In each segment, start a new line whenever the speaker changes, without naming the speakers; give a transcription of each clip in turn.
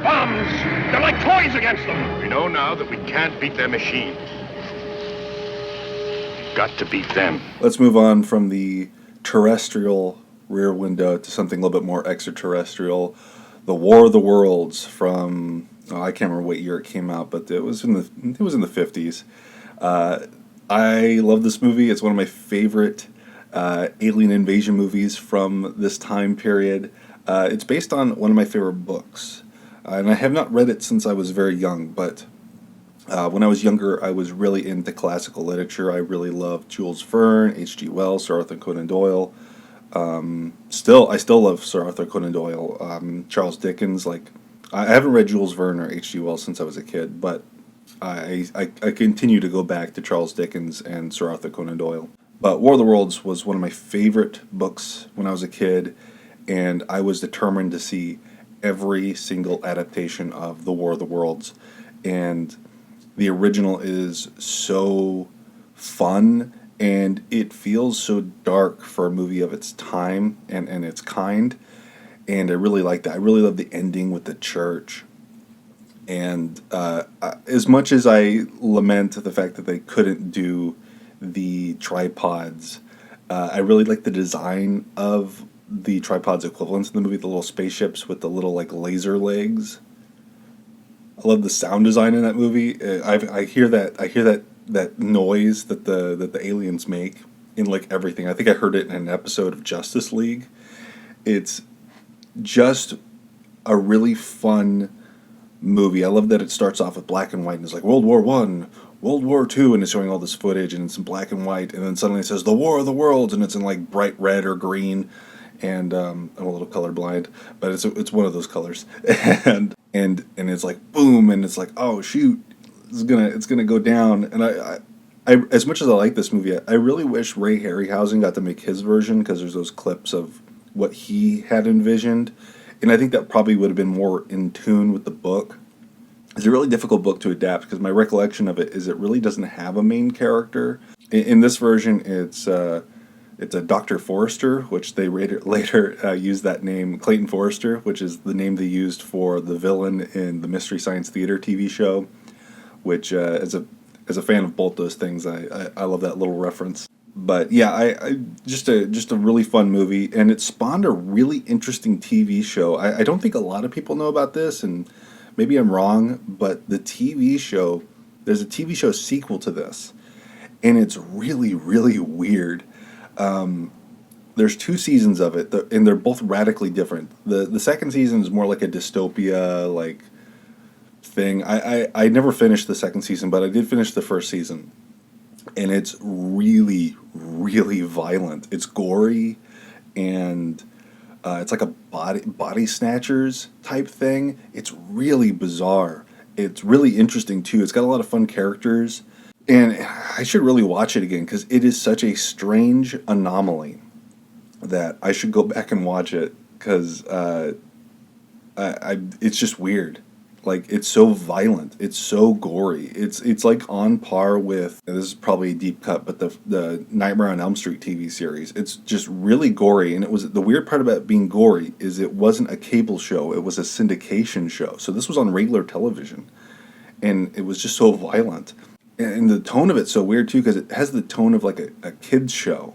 bombs. They're like toys against them.
We know now that we can't beat their machine. We've got to beat them.
Let's move on from the terrestrial Rear Window to something a little bit more extraterrestrial. The War of the Worlds from, I can't remember what year it came out, but it was in the 50s. I love this movie. It's one of my favorite alien invasion movies from this time period. It's based on one of my favorite books, and I have not read it since I was very young, but when I was younger, I was really into classical literature. I really loved Jules Verne, H.G. Wells, Sir Arthur Conan Doyle. I still love Sir Arthur Conan Doyle. Charles Dickens. I haven't read Jules Verne or H.G. Wells since I was a kid, but I continue to go back to Charles Dickens and Sir Arthur Conan Doyle. But War of the Worlds was one of my favorite books when I was a kid, and I was determined to see every single adaptation of The War of the Worlds. And the original is so fun, and it feels so dark for a movie of its time and its kind. And I really like that. I really love the ending with the church. And as much as I lament the fact that they couldn't do the tripods, I really like the design of the tripods equivalents in the movie, the little spaceships with the little laser legs. I love the sound design in that movie. I hear that noise that the aliens make in everything. I think I heard it in an episode of Justice League. It's just a really fun movie. I love that it starts off with black and white and it's like World War One, World War Two, and it's showing all this footage and it's in black and white, and then suddenly it says the War of the Worlds and it's in bright red or green, and I'm a little colorblind, but it's one of those colors, and it's boom, and it's oh shoot, it's gonna go down. And I as much as I like this movie, I really wish Ray Harryhausen got to make his version, because there's those clips of what he had envisioned. And I think that probably would have been more in tune with the book. It's a really difficult book to adapt, because my recollection of it is it really doesn't have a main character. In this version, it's a Dr. Forrester, which they later used that name, Clayton Forrester, which is the name they used for the villain in the Mystery Science Theater TV show, which as a fan of both those things, I love that little reference. But yeah, I just a really fun movie, and it spawned a really interesting TV show. I don't think a lot of people know about this, and maybe I'm wrong, but there's a TV show sequel to this, and it's really, really weird. There's 2 seasons of it, and they're both radically different. The second season is more like a dystopia thing. I never finished the second season, but I did finish the first season. And it's really, really violent. It's gory, and it's like a body snatchers type thing. It's really bizarre. It's really interesting too. It's got a lot of fun characters, and I should really watch it again, because it is such a strange anomaly that I should go back and watch it, because it's just weird. It's so violent. It's so gory. It's on par with, and this is probably a deep cut, but the Nightmare on Elm Street TV series. It's just really gory, and the weird part about it being gory is it wasn't a cable show. It was a syndication show. So this was on regular television, and it was just so violent. And the tone of it's so weird too, because it has the tone of a kid's show,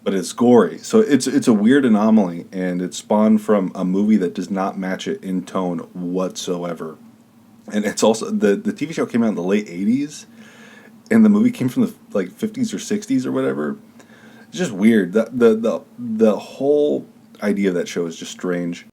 but it's gory. So it's a weird anomaly, and it spawned from a movie that does not match it in tone whatsoever. And it's also the TV show came out in the late 80s, and the movie came from the 50s or 60s or whatever. It's just weird. The whole idea of that show is just strange.